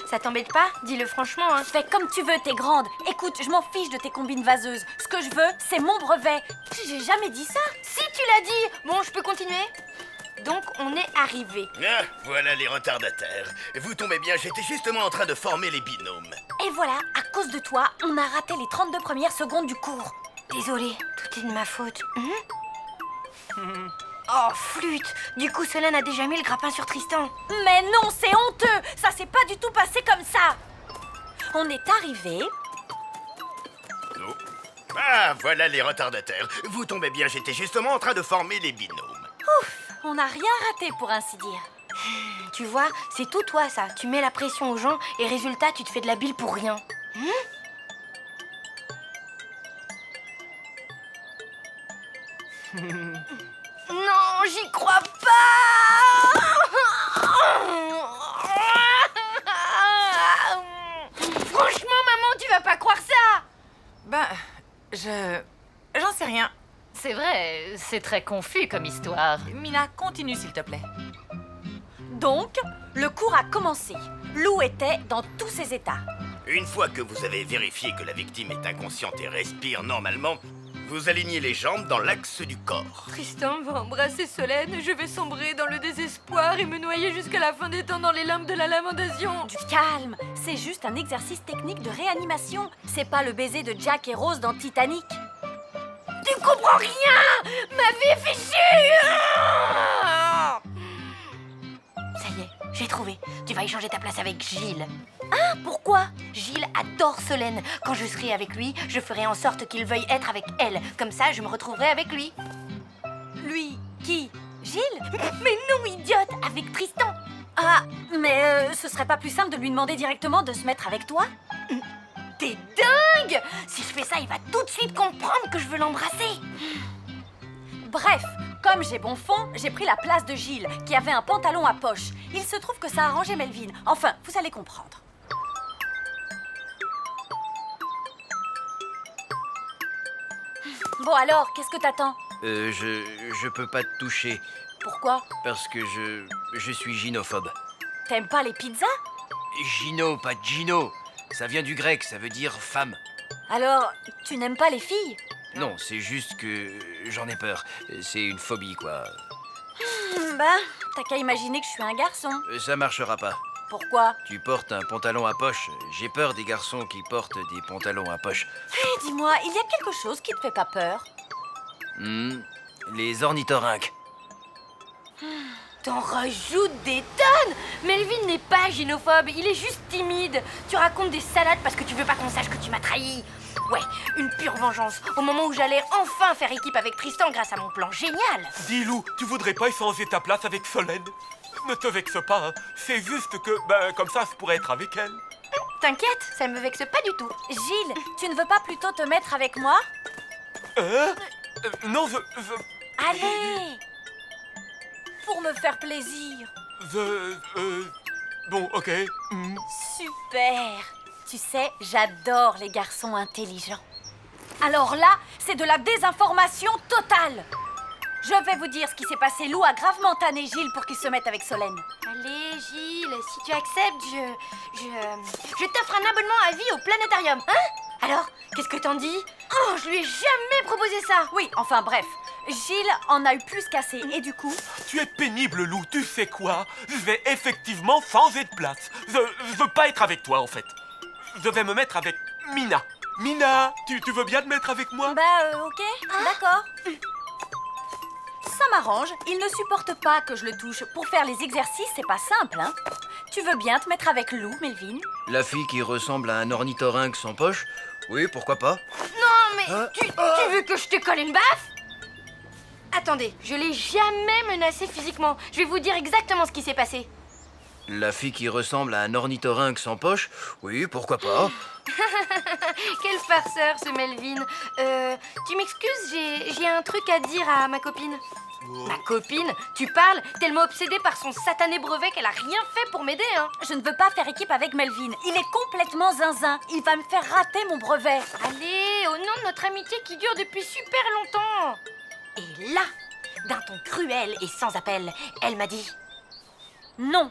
Ça t'embête pas? Dis-le franchement, hein. Fais comme tu veux, t'es grande. Écoute, je m'en fiche de tes combines vaseuses. Ce que je veux, c'est mon brevet. J'ai jamais dit ça. Si tu l'as dit! Bon, je peux continuer? Donc, on est arrivé. Ah, voilà les retardataires. Vous tombez bien, j'étais justement en train de former les binômes. Et voilà, à cause de toi, on a raté les 32 premières secondes du cours. Désolée, tout est de ma faute. Oh, flûte! Du coup, Solène a déjà mis le grappin sur Tristan. Mais non, c'est honteux. Ça s'est pas du tout passé comme ça. On est arrivé. Oh. Ah, voilà les retardataires. Vous tombez bien, j'étais justement en train de former les binômes. Ouf, on n'a rien raté pour ainsi dire. Tu vois, c'est tout toi, ça. Tu mets la pression aux gens et résultat, tu te fais de la bile pour rien. Non, j'y crois pas! Franchement, maman, tu vas pas croire ça! Ben, j'en sais rien. C'est vrai, c'est très confus comme histoire. Mina, continue s'il te plaît. Donc, le cours a commencé. Lou était dans tous ses états. Une fois que vous avez vérifié que la victime est inconsciente et respire normalement, vous alignez les jambes dans l'axe du corps. Tristan va embrasser Solène, je vais sombrer dans le désespoir et me noyer jusqu'à la fin des temps dans les limbes de la lamentation. Du calme, c'est juste un exercice technique de réanimation. C'est pas le baiser de Jack et Rose dans Titanic. Tu comprends rien! Ma vie est fichue! Ça y est, j'ai trouvé. Tu vas échanger ta place avec Gilles. Ah, pourquoi? Gilles adore Solène. Quand je serai avec lui, je ferai en sorte qu'il veuille être avec elle. Comme ça, je me retrouverai avec lui. Lui, qui? Gilles? Mais non, idiote! Avec Tristan! Ah, mais ce serait pas plus simple de lui demander directement de se mettre avec toi? T'es dingue! Si je fais ça, il va tout de suite comprendre que je veux l'embrasser. Bref, comme j'ai bon fond, j'ai pris la place de Gilles, qui avait un pantalon à poche. Il se trouve que ça a arrangé Melvin. Enfin, vous allez comprendre. Bon alors, qu'est-ce que t'attends? Je peux pas te toucher Pourquoi? parce que je suis gynophobe. T'aimes pas les pizzas? Gino, pas Gino. Ça vient du grec, ça veut dire femme. Alors, tu n'aimes pas les filles? Non, c'est juste que j'en ai peur. C'est une phobie, quoi. Bah, t'as qu'à imaginer que je suis un garçon. Ça marchera pas. Pourquoi? Tu portes un pantalon à poche. J'ai peur des garçons qui portent des pantalons à poche. Eh, dis-moi, il y a quelque chose qui te fait pas peur? Les ornithorynques. T'en rajoutes des tonnes! Melvin n'est pas gynophobe, il est juste timide. Tu racontes des salades parce que tu veux pas qu'on sache que tu m'as trahi. Ouais, une pure vengeance. Au moment où j'allais enfin faire équipe avec Tristan grâce à mon plan génial. Dis Lou, tu voudrais pas échanger ta place avec Solène? Ne te vexe pas, hein. C'est juste que, comme ça, je pourrais être avec elle. T'inquiète, ça me vexe pas du tout. Gilles, tu ne veux pas plutôt te mettre avec moi? Non, Allez! Pour me faire plaisir. Bon, ok. Super! Tu sais, j'adore les garçons intelligents. Alors là, c'est de la désinformation totale. Je vais vous dire ce qui s'est passé. Lou a gravement tanné Gilles pour qu'il se mette avec Solène. Allez, Gilles, si tu acceptes, je t'offre un abonnement à vie au planétarium, hein? Alors, qu'est-ce que t'en dis? Oh, je lui ai jamais proposé ça. Oui, enfin bref. Gilles en a eu plus qu'assez et du coup... Tu es pénible, Lou, tu sais quoi? Je vais effectivement changer de place. Je veux pas être avec toi, en fait. Je vais me mettre avec Mina. Mina, tu veux bien te mettre avec moi? Ok, d'accord. Ça m'arrange, il ne supporte pas que je le touche. Pour faire les exercices, c'est pas simple, hein. Tu veux bien te mettre avec Lou, Melvin? La fille qui ressemble à un ornithorynque sans poche? Oui, pourquoi pas? Non, mais tu veux que je te colle une baffe? Attendez, je l'ai jamais menacé physiquement. Je vais vous dire exactement ce qui s'est passé. La fille qui ressemble à un ornithorynque sans poche? Oui, pourquoi pas. Quel farceur, ce Melvin. Tu m'excuses, j'ai un truc à dire à ma copine. Ma copine? Tu parles? Tellement obsédée par son satané brevet qu'elle a rien fait pour m'aider, hein. Je ne veux pas faire équipe avec Melvin. Il est complètement zinzin. Il va me faire rater mon brevet. Allez, au nom de notre amitié qui dure depuis super longtemps. Et là, d'un ton cruel et sans appel, elle m'a dit... Non.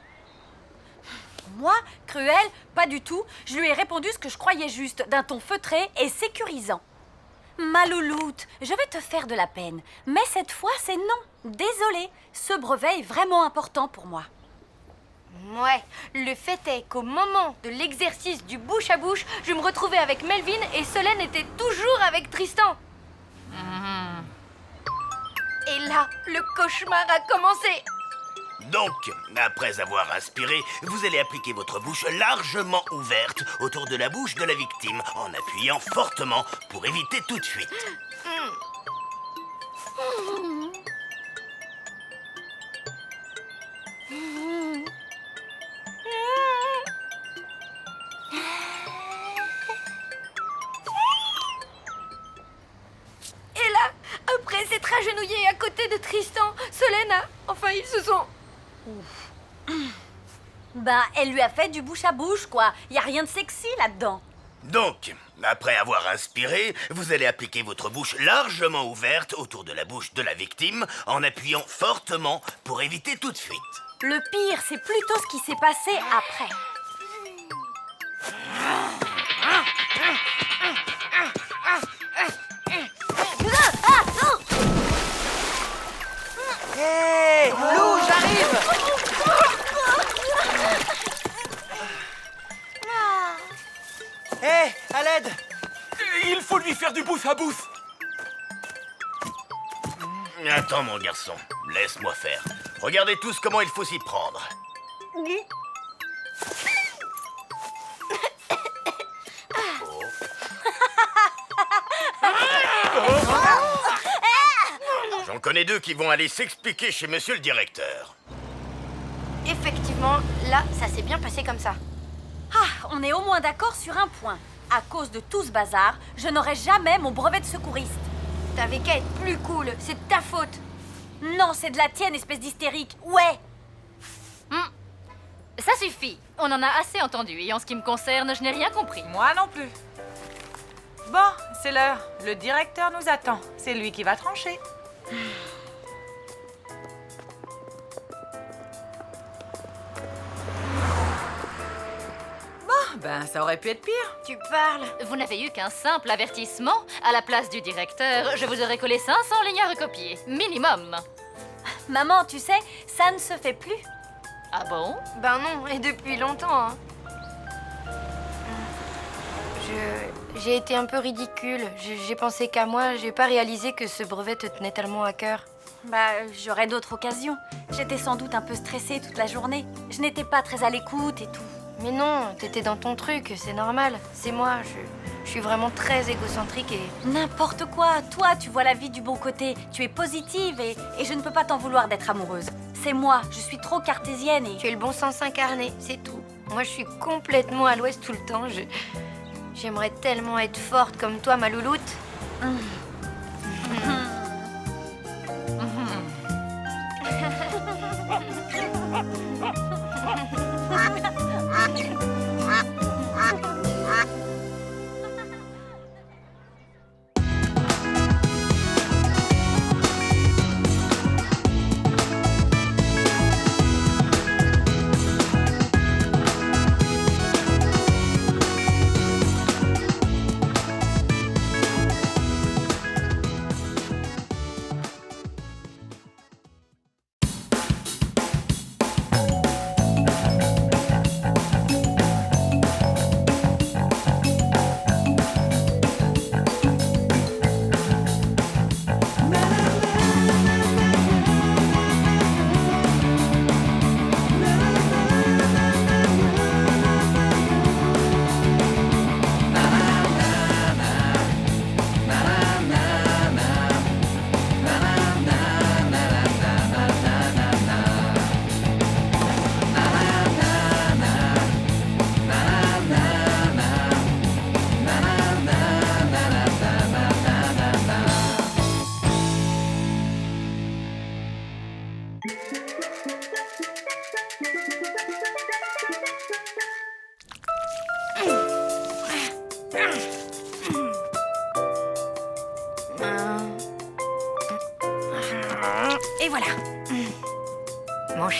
Moi, cruel, pas du tout. Je lui ai répondu ce que je croyais juste, d'un ton feutré et sécurisant. Ma louloute, je vais te faire de la peine. Mais cette fois, c'est non. Désolée, ce brevet est vraiment important pour moi. Ouais, le fait est qu'au moment de l'exercice du bouche à bouche, je me retrouvais avec Melvin et Solène était toujours avec Tristan. Et là, le cauchemar a commencé. Donc, après avoir inspiré, vous allez appliquer votre bouche largement ouverte autour de la bouche de la victime en appuyant fortement pour éviter toute fuite. Et là, après s'être agenouillé à côté de Tristan, Solène a... Enfin, ils se sont... Ben, elle lui a fait du bouche à bouche, quoi. Y a rien de sexy là-dedans. Donc, après avoir inspiré, vous allez appliquer votre bouche largement ouverte autour de la bouche de la victime en appuyant fortement pour éviter toute fuite. Le pire, c'est plutôt ce qui s'est passé après. Hé, Lou, j'arrive! Hé, à l'aide! Il faut lui faire du bouffe à bouffe. Attends, mon garçon, laisse-moi faire. Regardez tous comment il faut s'y prendre. J'en connais deux qui vont aller s'expliquer chez monsieur le directeur. Effectivement, là, ça s'est bien passé comme ça. Ah, on est au moins d'accord sur un point. À cause de tout ce bazar, je n'aurai jamais mon brevet de secouriste. T'avais qu'à être plus cool, c'est de ta faute. Non, c'est de la tienne, espèce d'hystérique. Ouais. Ça suffit. On en a assez entendu et en ce qui me concerne, je n'ai rien compris. Moi non plus. Bon, c'est l'heure. Le directeur nous attend. C'est lui qui va trancher. Bon, ben ça aurait pu être pire. Tu parles. Vous n'avez eu qu'un simple avertissement. À la place du directeur, je vous aurais collé 500 lignes à recopier. Minimum. Maman, tu sais, ça ne se fait plus. Ah bon? Ben non, et depuis longtemps, hein. J'ai été un peu ridicule. J'ai pensé qu'à moi, j'ai pas réalisé que ce brevet te tenait tellement à cœur. Bah, j'aurais d'autres occasions. J'étais sans doute un peu stressée toute la journée. Je n'étais pas très à l'écoute et tout. Mais non, t'étais dans ton truc, c'est normal. C'est moi, je suis vraiment très égocentrique et... N'importe quoi. Toi, tu vois la vie du bon côté. Tu es positive et je ne peux pas t'en vouloir d'être amoureuse. C'est moi, je suis trop cartésienne et... Tu es le bon sens incarné, c'est tout. Moi, je suis complètement à l'ouest tout le temps. J'aimerais tellement être forte comme toi, ma louloute.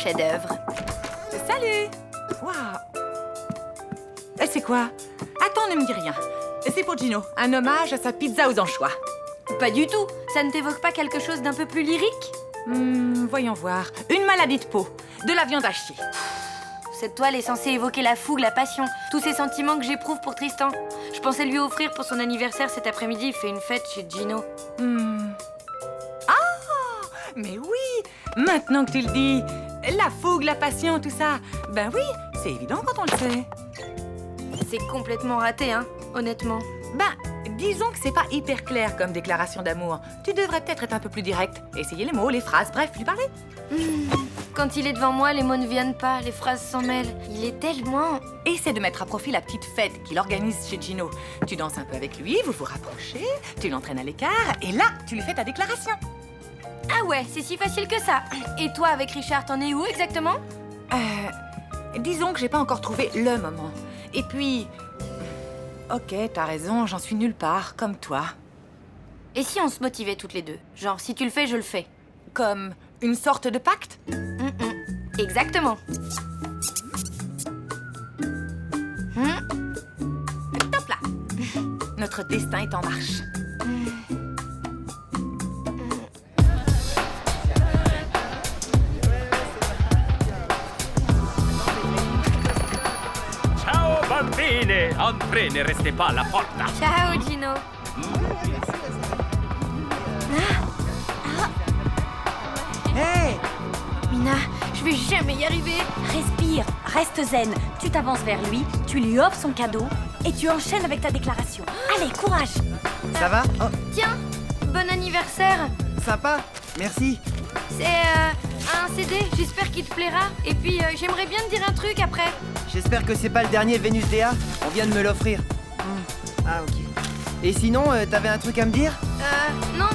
chef-d'œuvre. Salut! Waouh! C'est quoi? Attends, ne me dis rien. C'est pour Gino, un hommage à sa pizza aux anchois. Pas du tout. Ça ne t'évoque pas quelque chose d'un peu plus lyrique? Voyons voir. Une maladie de peau, de la viande hachée. Cette toile est censée évoquer la fougue, la passion, tous ces sentiments que j'éprouve pour Tristan. Je pensais lui offrir pour son anniversaire cet après-midi. Il fait une fête chez Gino. Ah! Mais oui! Maintenant que tu le dis, la fougue, la passion, tout ça. Ben oui, c'est évident quand on le sait. C'est complètement raté, hein, honnêtement. Ben, disons que c'est pas hyper clair comme déclaration d'amour. Tu devrais peut-être être un peu plus direct. Essayer les mots, les phrases, bref, lui parler. Quand il est devant moi, les mots ne viennent pas, les phrases s'en mêlent. Il est tellement... Essaie de mettre à profit la petite fête qu'il organise chez Gino. Tu danses un peu avec lui, vous vous rapprochez, tu l'entraînes à l'écart, et là, tu lui fais ta déclaration. Ah ouais, c'est si facile que ça. Et toi, avec Richard, t'en es où exactement? Disons que j'ai pas encore trouvé le moment. Et puis... Ok, t'as raison, j'en suis nulle part, comme toi. Et si on se motivait toutes les deux? Genre, si tu le fais, je le fais. Comme une sorte de pacte? Exactement. Top là. Notre destin est en marche. Ciao bambine! Entrez, ne restez pas à la porta. Ciao, Gino. Hey! Mina, je vais jamais y arriver. Respire, reste zen. Tu t'avances vers lui, tu lui offres son cadeau et tu enchaînes avec ta déclaration. Allez, courage! Ça va? Oh, Tiens, bon anniversaire. sympa. Merci. C'est un CD, j'espère qu'il te plaira. Et puis, j'aimerais bien te dire un truc après. J'espère que c'est pas le dernier Vénus Dea. On vient de me l'offrir. Ah, ok. Et sinon, t'avais un truc à me dire? Non,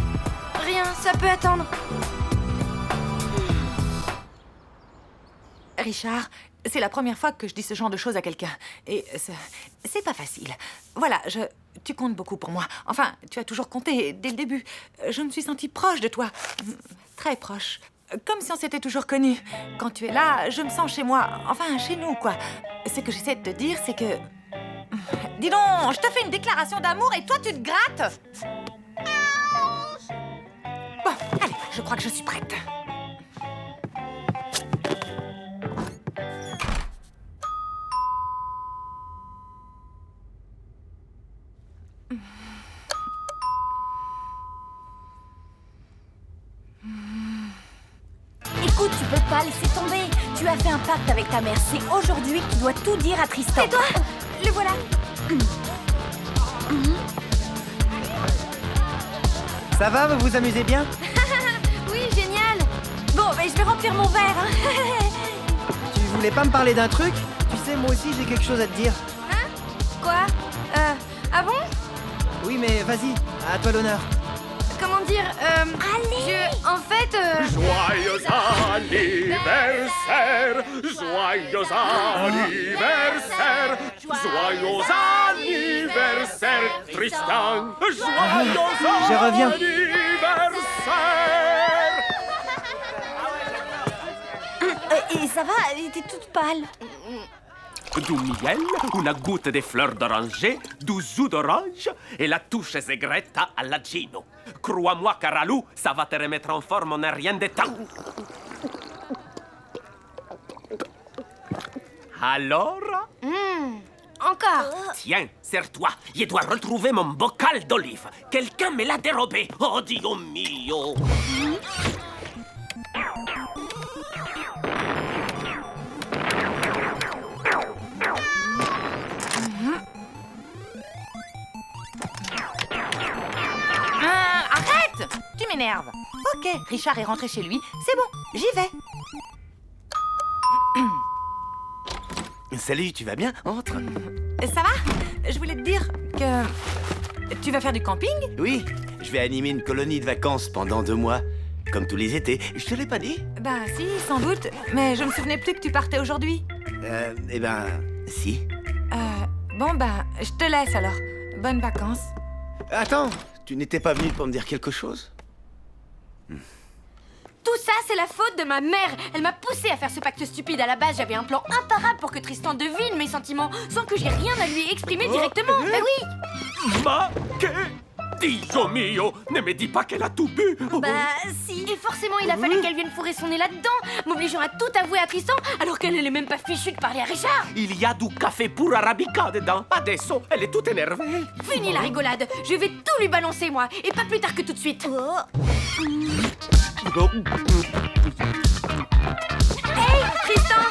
rien, ça peut attendre. Richard, c'est la première fois que je dis ce genre de choses à quelqu'un. Et c'est pas facile. Voilà, tu comptes beaucoup pour moi. Enfin, tu as toujours compté dès le début. Je me suis sentie proche de toi. Très proche. Comme si on s'était toujours connus. Quand tu es là, je me sens chez moi. Enfin, chez nous, quoi. Ce que j'essaie de te dire, c'est que... Dis donc, je te fais une déclaration d'amour et toi, tu te grattes. Bon, allez, je crois que je suis prête. Écoute, tu peux pas laisser tomber. Tu as fait un pacte avec ta mère. C'est aujourd'hui que tu dois tout dire à Tristan. Et toi? Le voilà. Ça va, vous vous amusez bien? Oui, génial. Bon, mais je vais remplir mon verre. Hein. Tu voulais pas me parler d'un truc? Tu sais, moi aussi, j'ai quelque chose à te dire. Quoi? Ah bon? Oui, mais vas-y, à toi l'honneur. Comment dire? En fait, Joyeux anniversaire! Joyeux anniversaire! Joyeux anniversaire, Tristan! Joyeux Je reviens. anniversaire! Et ça va? T'es toute pâle. Du miel, una goutte de fleurs d'oranger, du jus d'orange et la touche segreta alla Gino. Crois-moi, Caralou, ça va te remettre en forme en un rien de temps. Alors? encore. Tiens, serre-toi. Je dois retrouver mon bocal d'olive. Quelqu'un me l'a dérobé. Oh, Dio mio. Arrête! Tu m'énerves. Ok, Richard est rentré chez lui. C'est bon, j'y vais. Salut, tu vas bien? Entre. Ça va? Je voulais te dire que... Tu vas faire du camping? Oui, je vais animer une colonie de vacances pendant 2 mois. Comme tous les étés. Je te l'ai pas dit? Bah si, sans doute. Mais je me souvenais plus que tu partais aujourd'hui. Eh ben, si. Bon bah, je te laisse alors. Bonnes vacances. Attends, tu n'étais pas venu pour me dire quelque chose? Tout ça, c'est la faute de ma mère. Elle m'a poussée à faire ce pacte stupide. À la base, j'avais un plan imparable pour que Tristan devine mes sentiments sans que j'ai rien à lui exprimer directement. Mais oui. Ma que Dio mio, ne me dis pas qu'elle a tout bu. Bah si. Et forcément, il a fallu qu'elle vienne fourrer son nez là-dedans, m'obligeant à tout avouer à Tristan, alors qu'elle n'est même pas fichue de parler à Richard. Il y a du café pour arabica dedans. Adesso, elle est toute énervée. Fini la rigolade. Je vais tout lui balancer, moi. Et pas plus tard que tout de suite. Hey, Tristan.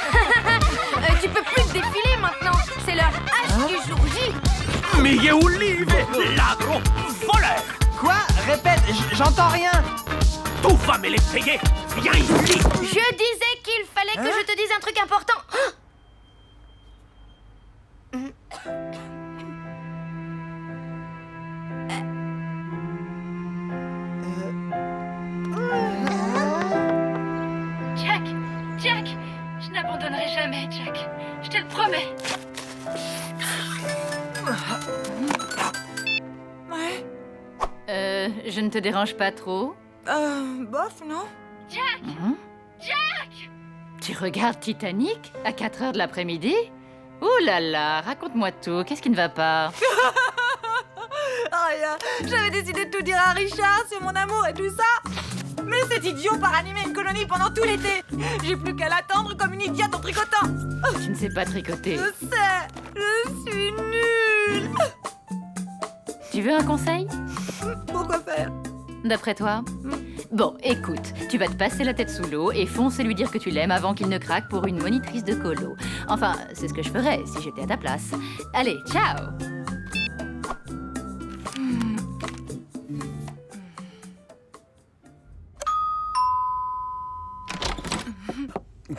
Tu peux plus te défiler maintenant. C'est l'heure H du jour J. Mille olive, ladro, voleur. Quoi? Répète, j'entends rien. Tu vas me les payer. Viens ici. Je disais qu'il fallait que je te dise un truc important. Jack, je n'abandonnerai jamais, Jack. Je te le promets. Ouais. Je ne te dérange pas trop? Bof, non? Jack! Tu regardes Titanic à 4 heures de l'après-midi? Ouh là là, raconte-moi tout, qu'est-ce qui ne va pas? Rien, j'avais décidé de tout dire à Richard sur mon amour et tout ça. Mais cet idiot part animer une colonie pendant tout l'été. J'ai plus qu'à l'attendre comme une idiote en tricotant. Tu ne sais pas tricoter. Je sais, je suis nulle. Tu veux un conseil? Pourquoi faire? D'après toi? Bon, écoute, tu vas te passer la tête sous l'eau et foncer lui dire que tu l'aimes avant qu'il ne craque pour une monitrice de colo. Enfin, c'est ce que je ferais si j'étais à ta place. Allez, ciao!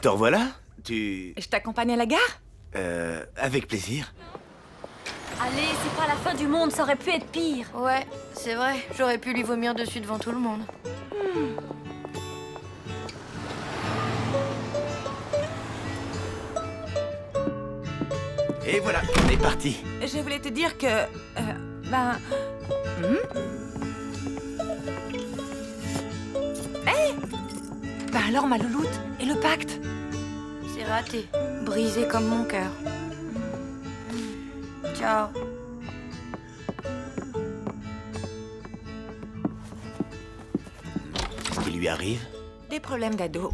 T'en revoilà? Tu... Je t'accompagne à la gare? Avec plaisir. Allez, c'est pas la fin du monde, ça aurait pu être pire. Ouais, c'est vrai. J'aurais pu lui vomir dessus devant tout le monde. Et voilà, on est parti. Je voulais te dire que... Hey! Bah alors, ma louloute, et le pacte? C'est raté. Brisé comme mon cœur. Ciao. Qu'est-ce qui lui arrive? Des problèmes d'ado.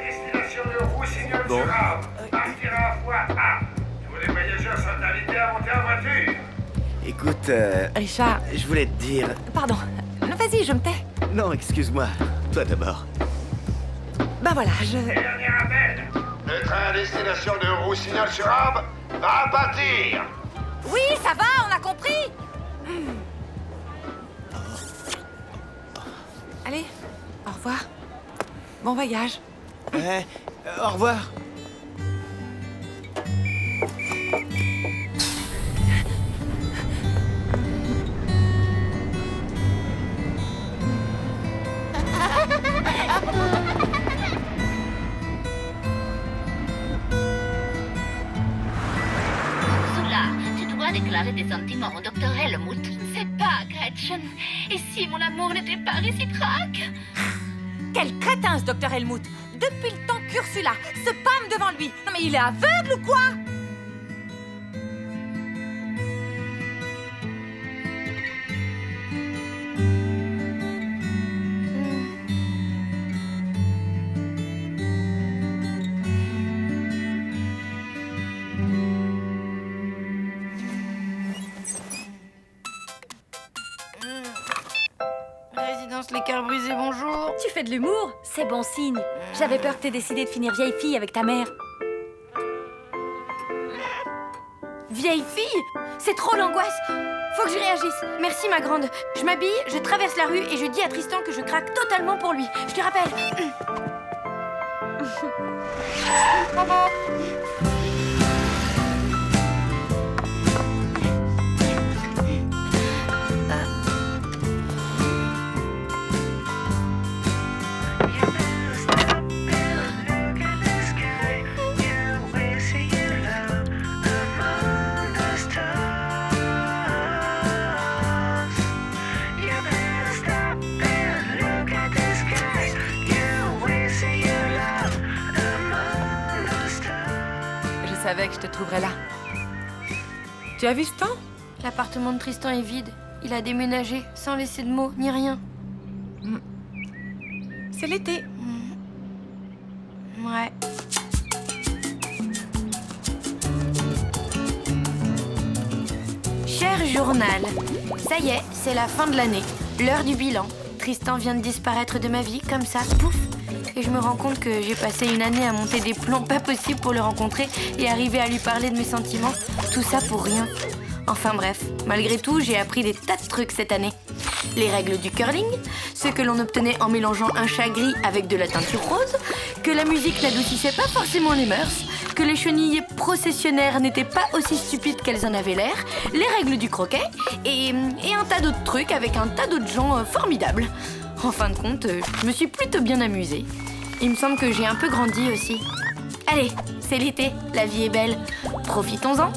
Destination de Roussignol-sur-Arve. Partira à voie A. Tous les voyageurs sont invités à monter en voiture. Écoute, Richard, je voulais te dire... pardon. Vas-y, je me tais. Non, excuse-moi. Toi d'abord. Ben voilà, Dernier appel. Le train à destination de Roussignol-sur-Arve va partir. Oui, ça va, on a compris. Allez, au revoir. Bon voyage. Ouais, au revoir. Ursula, tu dois déclarer tes sentiments au docteur Helmut. Je ne sais pas, Gretchen. Et si mon amour n'était pas réciproque? Quel crétin, ce docteur Helmut. Depuis le temps qu'Ursula se pâme devant lui. Non mais il est aveugle ou quoi? Résidence Les Cœurs Brisés, bonjour. Tu fais de l'humour? C'est bon signe. J'avais peur que t'aies décidé de finir vieille fille avec ta mère. Vieille fille? C'est trop l'angoisse. Faut que je réagisse. Merci, ma grande. Je m'habille, je traverse la rue et je dis à Tristan que je craque totalement pour lui. Je te rappelle. savais que je te trouverais là. Tu as vu Stan? L'appartement de Tristan est vide. Il a déménagé sans laisser de mots ni rien. C'est l'été. Ouais. Cher journal, ça y est, c'est la fin de l'année. L'heure du bilan. Tristan vient de disparaître de ma vie, comme ça, pouf. Et je me rends compte que j'ai passé une année à monter des plans pas possibles pour le rencontrer et arriver à lui parler de mes sentiments. Tout ça pour rien. Enfin bref, malgré tout, j'ai appris des tas de trucs cette année. Les règles du curling, ce que l'on obtenait en mélangeant un chat gris avec de la teinture rose, que la musique n'adoucissait pas forcément les mœurs, que les chenilles processionnaires n'étaient pas aussi stupides qu'elles en avaient l'air, les règles du croquet et un tas d'autres trucs avec un tas d'autres gens formidables. En fin de compte, je me suis plutôt bien amusée. Il me semble que j'ai un peu grandi aussi. Allez, c'est l'été, la vie est belle. Profitons-en.